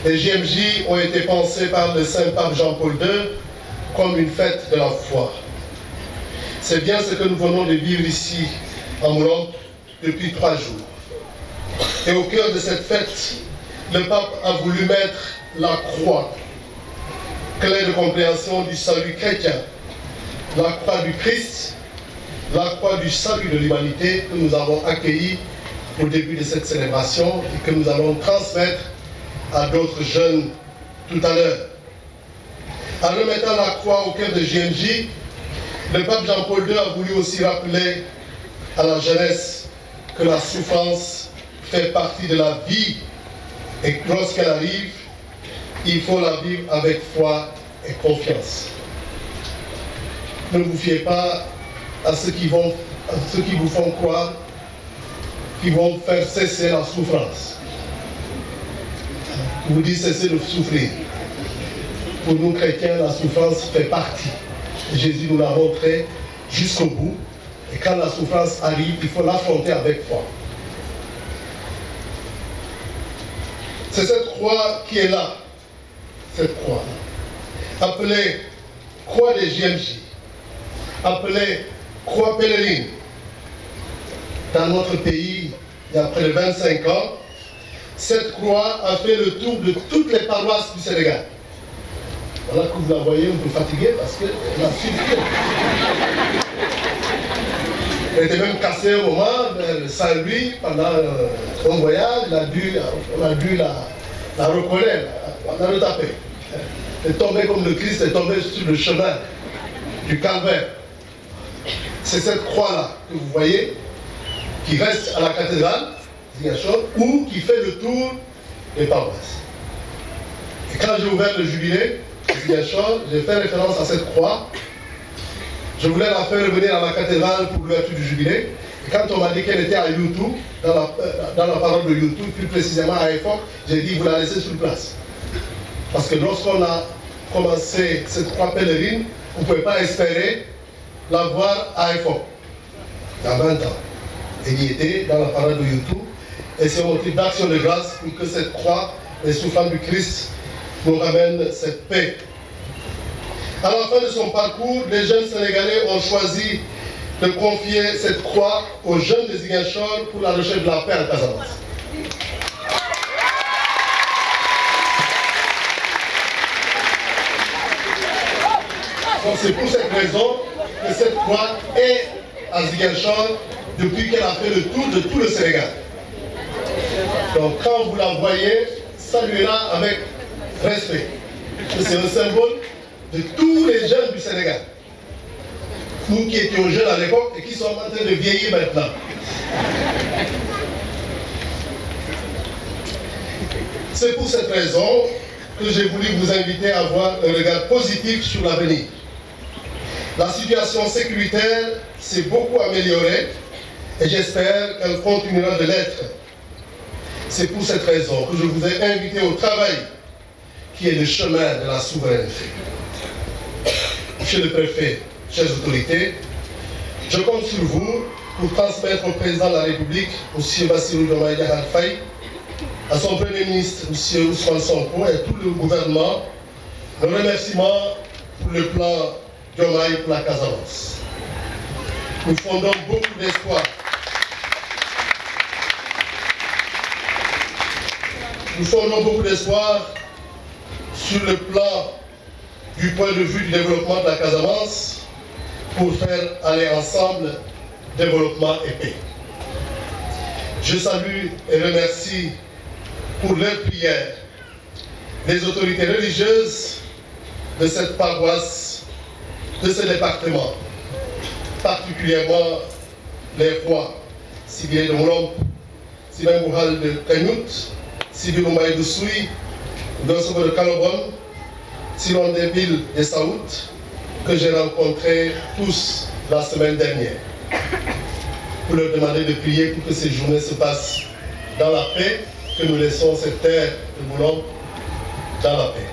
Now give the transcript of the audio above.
Les JMJ ont été pensés par le Saint Pape Jean-Paul II comme une fête de la foi. C'est bien ce que nous venons de vivre ici, en Moulombe, depuis 3 jours. Et au cœur de cette fête, le pape a voulu mettre la croix, clé de compréhension du salut chrétien, la croix du Christ, la croix du salut de l'humanité que nous avons accueillie au début de cette célébration et que nous allons transmettre à d'autres jeunes tout à l'heure. En remettant la croix au cœur de JMJ, le pape Jean-Paul II a voulu aussi rappeler à la jeunesse que la souffrance fait partie de la vie et que lorsqu'elle arrive, il faut la vivre avec foi et confiance. Ne vous fiez pas à ceux qui vous font croire qu'ils vont faire cesser la souffrance. Ils vous disent cesser de souffrir. Pour nous chrétiens, la souffrance fait partie. Jésus nous l'a montré jusqu'au bout. Et quand la souffrance arrive, il faut l'affronter avec foi. C'est cette croix qui est là. Cette croix. Appelée croix des JMJ. Appelée croix pèlerine. Dans notre pays, il y a près de 25 ans, cette croix a fait le tour de toutes les paroisses du Sénégal. Voilà que vous la voyez un peu fatiguée parce qu'elle a suivi. Elle était même cassée au moment de Saint-Louis pendant un voyage. On a dû la recoller, la retaper. Elle est tombée comme le Christ est tombé sur le chemin du calvaire. C'est cette croix-là que vous voyez qui reste à la cathédrale ou qui fait le tour des paroisses. Et quand j'ai ouvert le jubilé, j'ai fait référence à cette croix. Je voulais la faire revenir à la cathédrale pour l'ouverture du jubilé. Et quand on m'a dit qu'elle était à YouTube, dans la parole de YouTube, plus précisément à EFOC, j'ai dit vous la laissez sur place. Parce que lorsqu'on a commencé cette croix pèlerine, vous ne pouvez pas espérer la voir à EFOC. Il y a 20 ans. Elle y était dans la parole de YouTube. Et c'est un motif d'action de grâce pour que cette croix, les souffrances du Christ, nous ramène cette paix. À la fin de son parcours, les jeunes Sénégalais ont choisi de confier cette croix aux jeunes de Ziguinchor pour la recherche de la paix en Casamance. Donc c'est pour cette raison que cette croix est à Ziguinchor depuis qu'elle a fait le tour de tout le Sénégal. Donc quand vous la voyez, saluez-la avec respect. C'est un symbole de tous les jeunes du Sénégal. Nous qui étions jeunes à l'époque et qui sommes en train de vieillir maintenant. C'est pour cette raison que j'ai voulu vous inviter à avoir un regard positif sur l'avenir. La situation sécuritaire s'est beaucoup améliorée et j'espère qu'elle continuera de l'être. C'est pour cette raison que je vous ai invité au travail qui est le chemin de la souveraineté. Monsieur le préfet, chers autorités, je compte sur vous pour transmettre au président de la République, M. Bassirou Diomaye Diakhar Faye, à son premier ministre, M. Ousmane Sonko, et tout le gouvernement, le remerciement pour le plan Diomaye pour la Casamance. Nous fondons beaucoup d'espoir. Nous fondons beaucoup d'espoir sur le plan du point de vue du développement de la Casamance pour faire aller ensemble développement et paix. Je salue et remercie pour leurs prières les autorités religieuses de cette paroisse, de ce département, particulièrement les rois, Sibile de Moulombe, Sibile Mouhal de Kagnout, Sibile Moumaï de Soui, Dosobo de Kalobon, Silon des villes des Saoud, que j'ai rencontrés tous la semaine dernière, pour leur demander de prier pour que ces journées se passent dans la paix, que nous laissons cette terre de Moulombe dans la paix.